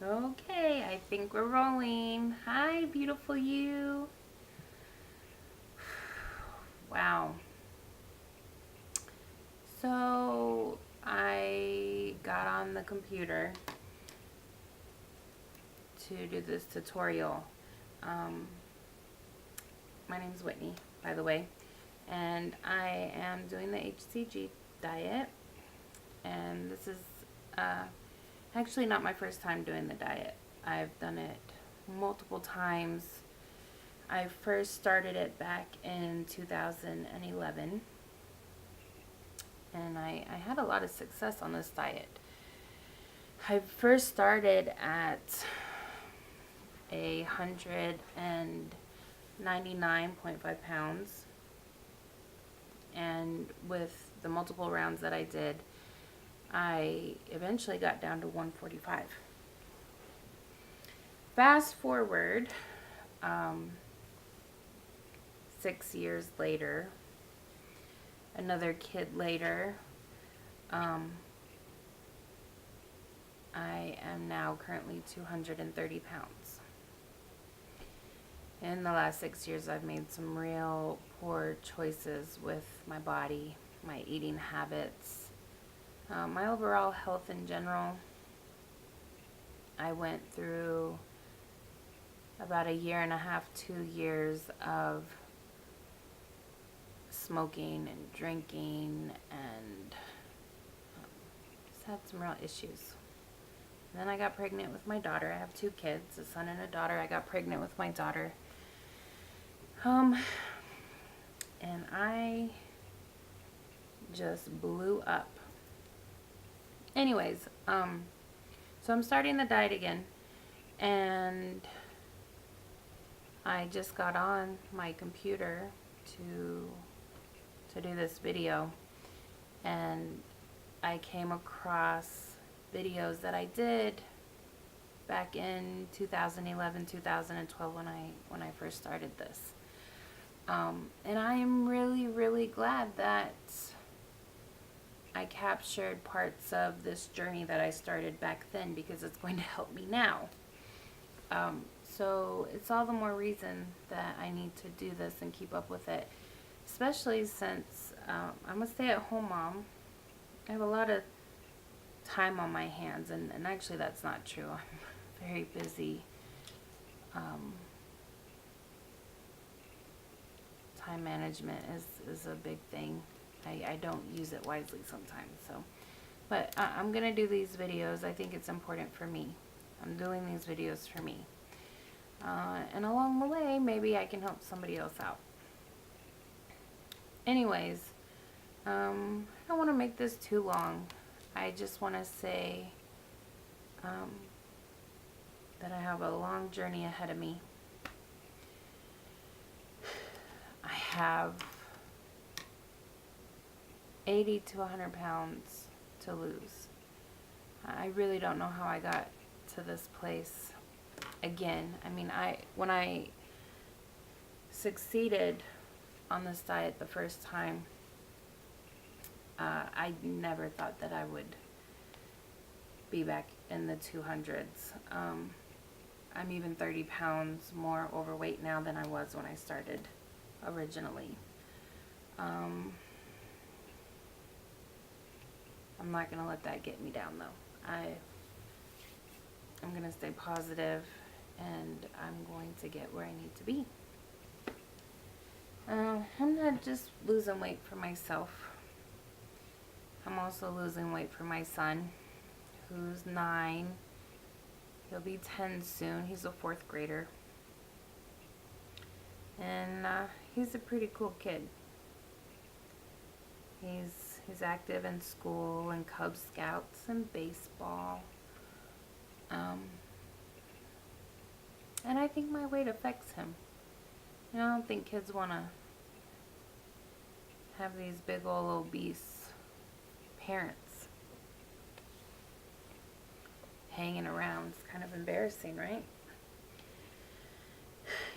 Okay, I think we're rolling. Hi, beautiful you. Wow. So, I got on the computer to do this tutorial. Um, my name's Whitney, by the way, and I am doing the HCG diet. And this is actually not my first time doing the diet. I've done it multiple times. I first started it back in 2011, and I had a lot of success on this diet. I first started at 199.5 pounds, and with the multiple rounds that I did, I eventually got down to 145. Fast forward 6 years later, another kid later, I am now currently 230 pounds. In the last 6 years, I've made some real poor choices with my body, my eating habits, my overall health in general. I went through about a year and a half, 2 years of smoking and drinking, and just had some real issues. And then I got pregnant with my daughter. I have 2 kids, a son and a daughter. I got pregnant with my daughter. And I just blew up. Anyways, so I'm starting the diet again, and I just got on my computer to do this video, and I came across videos that I did back in 2011, 2012 when I first started this. And I am really glad that I captured parts of this journey that I started back then, because it's going to help me now. So it's all the more reason that I need to do this and keep up with it, especially since I'm a stay-at-home mom. I have a lot of time on my hands, and actually that's not true. I'm very busy. Time management is a big thing. I don't use it wisely sometimes. So, but I'm gonna do these videos. I think it's important for me. I'm doing these videos for me. And along the way, maybe I can help somebody else out. Anyways, I don't want to make this too long. I just want to say that I have a long journey ahead of me. I have 80 to 100 pounds to lose. I really don't know how I got to this place again. I mean, when I succeeded on this diet the first time, I never thought that I would be back in the 200s. I'm even 30 pounds more overweight now than I was when I started originally. I'm not going to let that get me down, though. I'm going to stay positive, and I'm going to get where I need to be. I'm not just losing weight for myself. I'm also losing weight for my son, who's 9. He'll be 10 soon. He's a 4th grader. And he's a pretty cool kid. He's active in school and Cub Scouts and baseball. And I think my weight affects him. You know, I don't think kids want to have these big old obese parents hanging around. It's kind of embarrassing, right?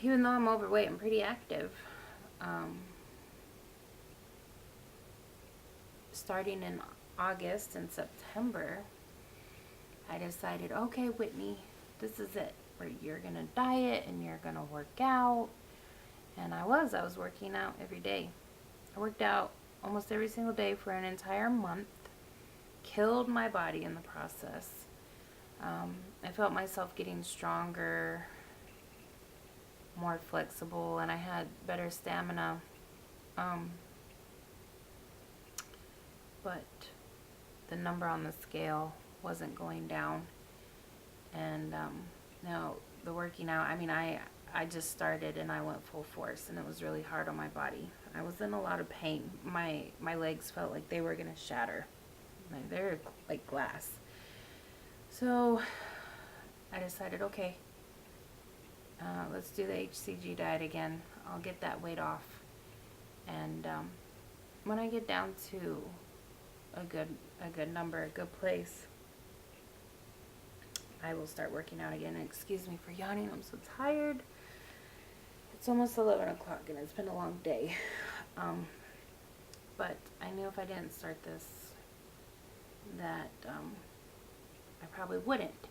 Even though I'm overweight, I'm pretty active. Starting in August and September, I decided, okay, Whitney, this is it, where you're gonna diet and you're gonna work out. And I was working out every day. I worked out almost every single day for an entire month. Killed my body in the process. I felt myself getting stronger, more flexible, and I had better stamina. But the number on the scale wasn't going down. And now the working out, I mean, I just started and I went full force, and it was really hard on my body. I was in a lot of pain. My legs felt like they were going to shatter. They're like glass. So I decided, okay, let's do the HCG diet again. I'll get that weight off. And when I get down to a good number, a good place, I will start working out again. And excuse me for yawning, I'm so tired. It's almost 11 o'clock and it's been a long day. But I knew if I didn't start this, that I probably wouldn't.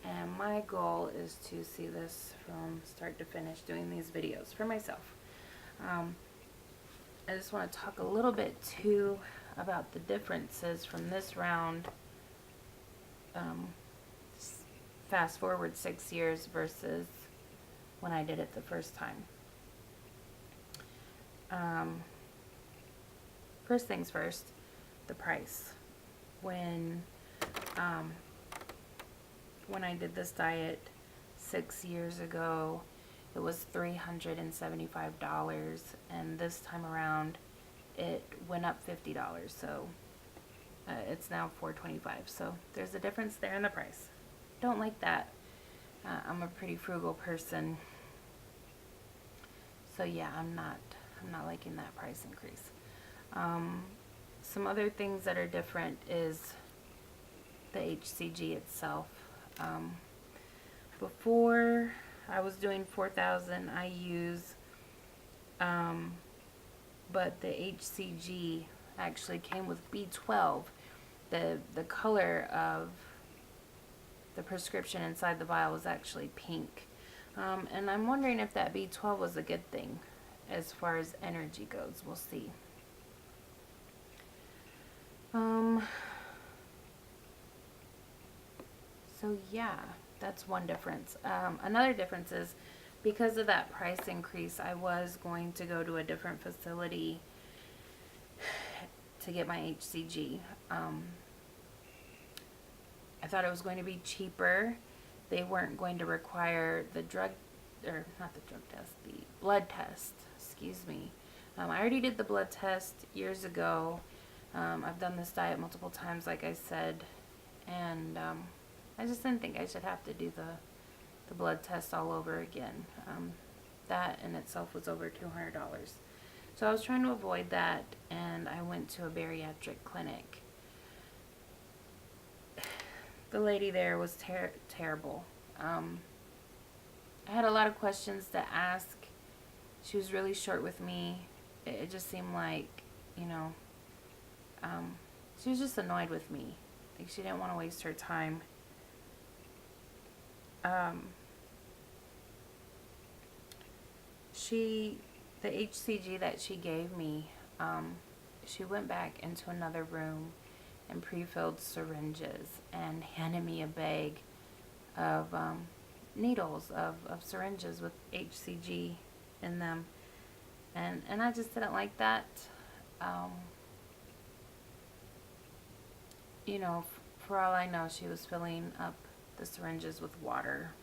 And my goal is to see this from start to finish, doing these videos for myself. I just want to talk a little bit too about the differences from this round, fast forward 6 years versus when I did it the first time. First things first, the price. When I did this diet 6 years ago, it was $375, and this time around it went up $50, so it's now $425. So there's a difference there in the price. Don't like that. I'm a pretty frugal person, so yeah, I'm not liking that price increase. Some other things that are different is the HCG itself. Before I was doing 4,000 IUs, but the HCG actually came with B12. The color of the prescription inside the vial was actually pink. And I'm wondering if that B12 was a good thing as far as energy goes. We'll see. So yeah, that's one difference. Another difference is because of that price increase, I was going to go to a different facility to get my HCG. I thought it was going to be cheaper. They weren't going to require the blood test, excuse me. I already did the blood test years ago. I've done this diet multiple times, like I said, and I just didn't think I should have to do the blood test all over again. That in itself was over $200. So I was trying to avoid that, and I went to a bariatric clinic. The lady there was terrible. I had a lot of questions to ask. She was really short with me. It just seemed like, she was just annoyed with me. Like she didn't want to waste her time. The HCG that she gave me, she went back into another room and pre-filled syringes and handed me a bag of needles of syringes with HCG in them, and I just didn't like that. For all I know, she was filling up the syringes with water.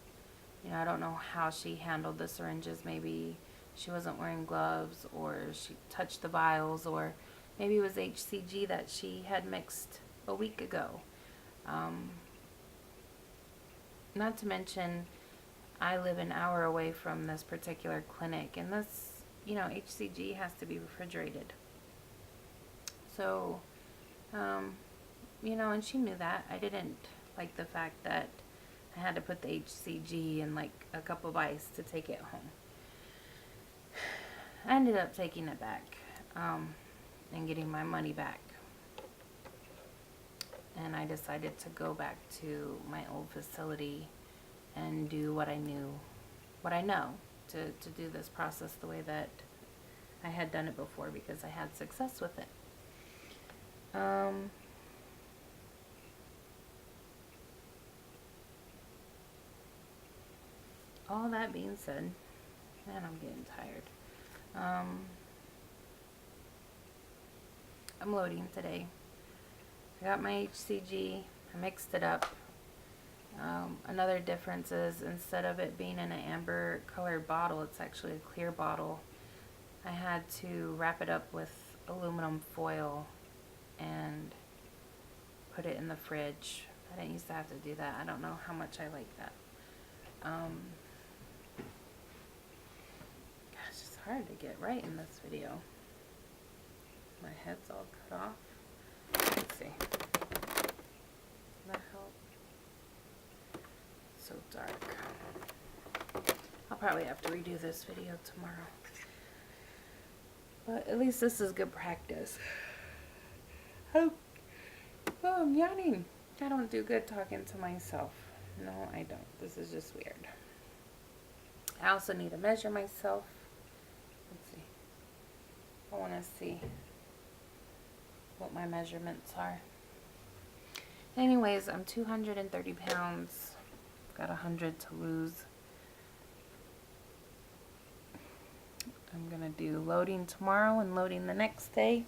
I don't know how she handled the syringes. Maybe she wasn't wearing gloves, or she touched the vials, or maybe it was HCG that she had mixed a week ago. Not to mention, I live an hour away from this particular clinic, and this, HCG has to be refrigerated. So, and she knew that. I didn't like the fact that I had to put the HCG in like a cup of ice to take it home. I ended up taking it back and getting my money back. And I decided to go back to my old facility and do what I know to do this process the way that I had done it before, because I had success with it. All that being said, man, I'm getting tired. I'm loading today. I got my HCG. I mixed it up. Another difference is, instead of it being in an amber colored bottle, it's actually a clear bottle. I had to wrap it up with aluminum foil and put it in the fridge. I didn't used to have to do that. I don't know how much I like that. Gosh, it's hard to get right in this video. My head's all cut off. Let's see. Does that help? So dark. I'll probably have to redo this video tomorrow. But at least this is good practice. Oh, I'm yawning. I don't do good talking to myself. No, I don't. This is just weird. I also need to measure myself. Let's see. I want to see what my measurements are. Anyways, I'm 230 pounds. Got 100 to lose. I'm gonna do loading tomorrow and loading the next day.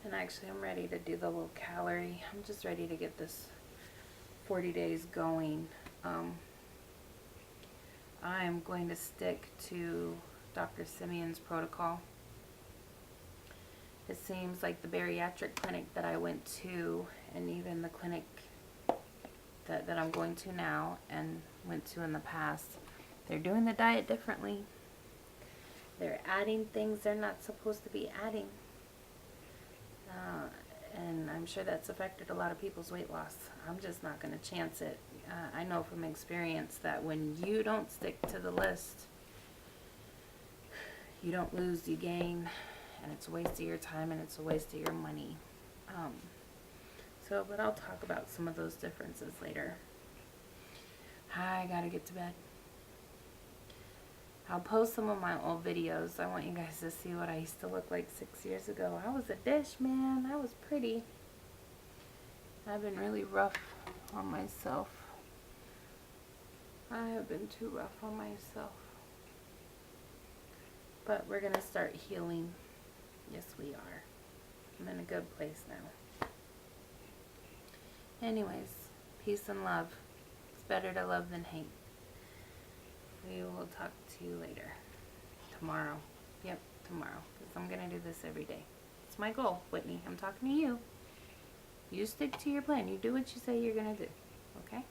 And actually, I'm ready to do the low calorie. I'm just ready to get this 40 days going. I'm going to stick to Dr. Simeon's protocol. It seems like the bariatric clinic that I went to, and even the clinic that I'm going to now and went to in the past, they're doing the diet differently. They're adding things they're not supposed to be adding. And I'm sure that's affected a lot of people's weight loss. I'm just not going to chance it. I know from experience that when you don't stick to the list, you don't lose, you gain. And it's a waste of your time, and it's a waste of your money. But I'll talk about some of those differences later. I gotta get to bed. I'll post some of my old videos. I want you guys to see what I used to look like 6 years ago. I was a dish, man. I was pretty. I've been really rough on myself. I have been too rough on myself. But we're gonna start healing. Yes, we are. I'm in a good place now. Anyways, peace and love. It's better to love than hate. We will talk to you later. Tomorrow. Yep, tomorrow. Because I'm going to do this every day. It's my goal, Whitney. I'm talking to you. You stick to your plan. You do what you say you're going to do. Okay?